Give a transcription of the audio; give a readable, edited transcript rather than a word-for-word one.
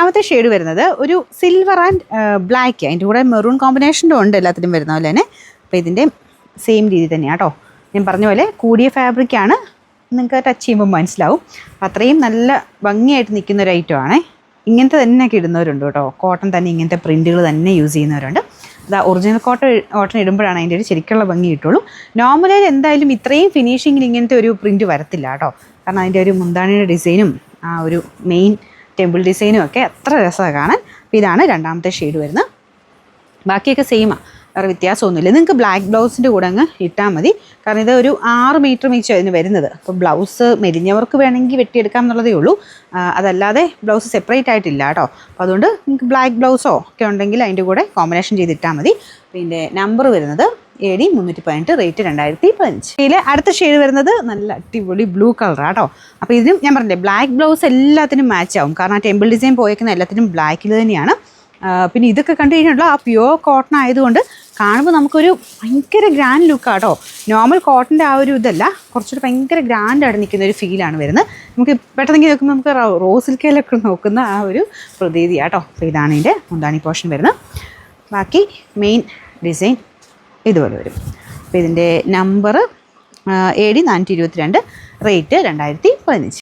രണ്ടാമത്തെ ഷെയ്ഡ് വരുന്നത് ഒരു സിൽവർ ആൻഡ് ബ്ലാക്ക്, അതിൻ്റെ കൂടെ മെറൂൺ കോമ്പിനേഷൻ്റെ ഉണ്ട് എല്ലാത്തിനും വരുന്ന പോലെ തന്നെ. അപ്പോൾ ഇതിൻ്റെ സെയിം രീതി തന്നെയാണ് കേട്ടോ. ഞാൻ പറഞ്ഞ പോലെ കൂടിയ ഫാബ്രിക്കാണ്, നിങ്ങൾക്ക് ടച്ച് ചെയ്യുമ്പോൾ മനസ്സിലാവും. അത്രയും നല്ല ഭംഗിയായിട്ട് നിൽക്കുന്ന ഒരു ഐറ്റം ആണേ. ഇങ്ങനത്തെ തന്നെയൊക്കെ ഇടുന്നവരുണ്ട് കേട്ടോ, കോട്ടൺ തന്നെ ഇങ്ങനത്തെ പ്രിൻറ്റുകൾ തന്നെ യൂസ് ചെയ്യുന്നവരുണ്ട്. അതാ ഒറിജിനൽ കോട്ടൺ ഇടുമ്പോഴാണ് അതിൻ്റെ ഒരു ശരിക്കുള്ള ഭംഗി കിട്ടുള്ളൂ. നോർമലായി എന്തായാലും ഇത്രയും ഫിനിഷിങ്ങിൽ ഇങ്ങനത്തെ ഒരു പ്രിൻറ്റ് വരത്തില്ല കേട്ടോ. കാരണം അതിൻ്റെ ഒരു മുന്താണിയുടെ ഡിസൈനും ആ ഒരു മെയിൻ ടെമ്പിൾ ഡിസൈനും ഒക്കെ അത്ര രസമാണ് കാണാൻ. അപ്പോൾ ഇതാണ് രണ്ടാമത്തെ ഷെയ്ഡ് വരുന്നത്. ബാക്കിയൊക്കെ സെയിമാണ്, വേറെ വ്യത്യാസമൊന്നുമില്ല. നിങ്ങൾക്ക് ബ്ലാക്ക് ബ്ലൗസിൻ്റെ കൂടെ അങ്ങ് ഇട്ടാൽ മതി. കാരണം ഇത് ഒരു 6 മീറ്റർ മീച്ച് അതിന് വരുന്നത്. അപ്പോൾ ബ്ലൗസ് മെലിഞ്ഞവർക്ക് വേണമെങ്കിൽ വെട്ടിയെടുക്കാം എന്നുള്ളതേ ഉള്ളൂ. അതല്ലാതെ ബ്ലൗസ് സെപ്പറേറ്റ് ആയിട്ടില്ല കേട്ടോ. അപ്പോൾ അതുകൊണ്ട് നിങ്ങൾക്ക് ബ്ലാക്ക് ബ്ലൗസോ ഒക്കെ ഉണ്ടെങ്കിൽ അതിൻ്റെ കൂടെ കോമ്പിനേഷൻ ചെയ്തിട്ടാൽ മതി. പിന്നെ നമ്പർ വരുന്നത് AD 318, റേറ്റ് 2015. ഇതിൽ അടുത്ത ഷെയ്ഡ് വരുന്നത് നല്ല അടിപൊളി ബ്ലൂ കളറാണ് കേട്ടോ. അപ്പോൾ ഇതിനും ഞാൻ പറഞ്ഞില്ലേ ബ്ലാക്ക് ബ്ലൗസ് എല്ലാത്തിനും മാച്ച് ആവും. കാരണം ആ ടെമ്പിൾ ഡിസൈൻ പോയേക്കുന്ന എല്ലാത്തിനും ബ്ലാക്കിൽ തന്നെയാണ്. പിന്നെ ഇതൊക്കെ കണ്ടു കഴിഞ്ഞാൽ ആ പ്യുവർ കോട്ടൺ ആയതുകൊണ്ട് കാണുമ്പോൾ നമുക്കൊരു ഭയങ്കര ഗ്രാൻഡ് ലുക്കാണ് കേട്ടോ. നോർമൽ കോട്ടൻ്റെ ആ ഒരു ഇതല്ല, കുറച്ചൊരു ഭയങ്കര ഗ്രാൻഡായിട്ട് നിൽക്കുന്ന ഒരു ഫീലാണ് വരുന്നത്. നമുക്ക് പെട്ടെന്ന് നോക്കുമ്പോൾ നമുക്ക് റോസ് സിൽക്കിലൊക്കെ നോക്കുന്ന ആ ഒരു പ്രതീതിയാണ് കേട്ടോ. അപ്പോൾ ഇതാണ് ഇതിൻ്റെ മുന്താണി പോർഷൻ വരുന്നത്. ബാക്കി മെയിൻ ഡിസൈൻ ഇതുപോലെ വരും. അപ്പോൾ ഇതിൻ്റെ നമ്പർ AD 422, റേറ്റ് 2015.